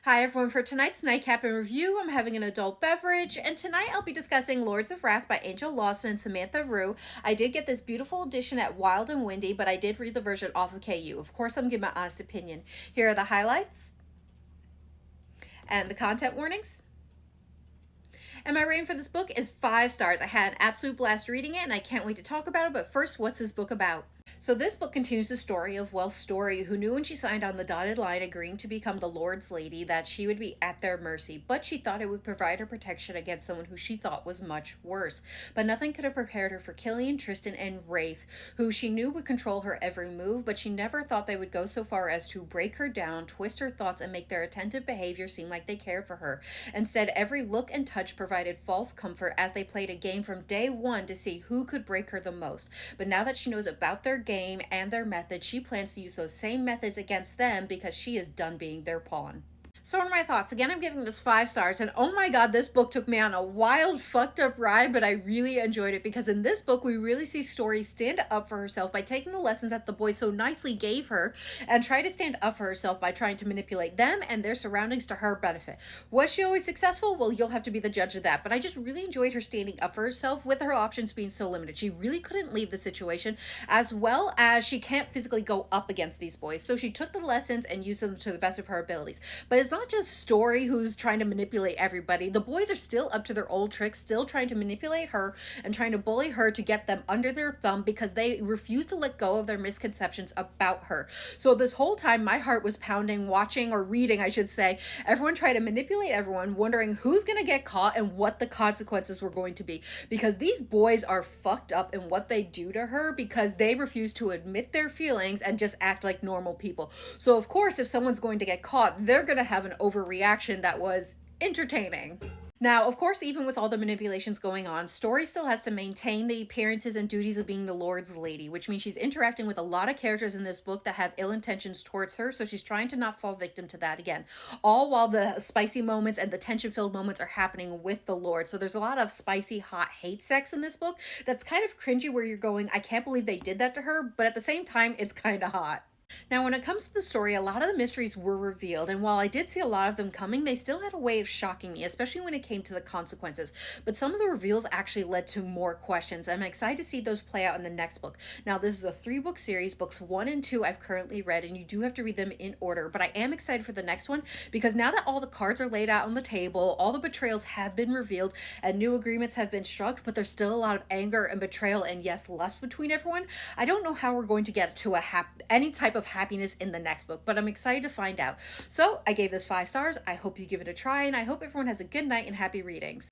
Hi everyone, for tonight's Nightcap and review, I'm having an adult beverage, and tonight I'll be discussing Lords of Wrath by Angel Lawson and Samantha Rue. I did get this beautiful edition at Wild and Windy, but I did read the version off of KU. Of course, I'm giving my honest opinion. Here are the highlights and the content warnings. And my rating for this book is 5 stars. I had an absolute blast reading it, and I can't wait to talk about it, but first, what's this book about? So this book continues the story of Story, who knew when she signed on the dotted line agreeing to become the Lord's Lady that she would be at their mercy, but she thought it would provide her protection against someone who she thought was much worse. But nothing could have prepared her for Killian, Tristan, and Rafe, who she knew would control her every move, but she never thought they would go so far as to break her down, twist her thoughts, and make their attentive behavior seem like they cared for her. Instead, every look and touch provided false comfort as they played a game from day one to see who could break her the most. But now that she knows about their game and their methods, she plans to use those same methods against them because she is done being their pawn. So what are my thoughts? Again, I'm giving this 5 stars, and oh my god, this book took me on a wild, fucked up ride, but I really enjoyed it because in this book, we really see Story stand up for herself by taking the lessons that the boys so nicely gave her and try to stand up for herself by trying to manipulate them and their surroundings to her benefit. Was she always successful? Well, you'll have to be the judge of that, but I just really enjoyed her standing up for herself with her options being so limited. She really couldn't leave the situation, as well as she can't physically go up against these boys, so she took the lessons and used them to the best of her abilities. But it's not just Story who's trying to manipulate everybody. The boys are still up to their old tricks, still trying to manipulate her and trying to bully her to get them under their thumb because they refuse to let go of their misconceptions about her. So this whole time, my heart was pounding, watching or reading, I should say, everyone try to manipulate everyone, wondering who's going to get caught and what the consequences were going to be. Because these boys are fucked up in what they do to her because they refuse to admit their feelings and just act like normal people. So of course, if someone's going to get caught, they're going to have an overreaction that was entertaining. Now, of course, even with all the manipulations going on, Story still has to maintain the appearances and duties of being the Lord's Lady, which means she's interacting with a lot of characters in this book that have ill intentions towards her, so she's trying to not fall victim to that again. All while the spicy moments and the tension-filled moments are happening with the Lord. So there's a lot of spicy, hot hate sex in this book that's kind of cringy where you're going, I can't believe they did that to her, but at the same time, it's kind of hot. Now, when it comes to the story, a lot of the mysteries were revealed, and while I did see a lot of them coming, they still had a way of shocking me, especially when it came to the consequences. But some of the reveals actually led to more questions. I'm excited to see those play out in the next book. Now, this is a 3-book series. Books 1 and 2 I've currently read, and you do have to read them in order, but I am excited for the next one because now that all the cards are laid out on the table, all the betrayals have been revealed, and new agreements have been struck, but there's still a lot of anger and betrayal and, yes, lust between everyone. I don't know how we're going to get to any type of happiness in the next book, but I'm excited to find out. So I gave this 5 stars. I hope you give it a try, and I hope everyone has a good night and happy readings.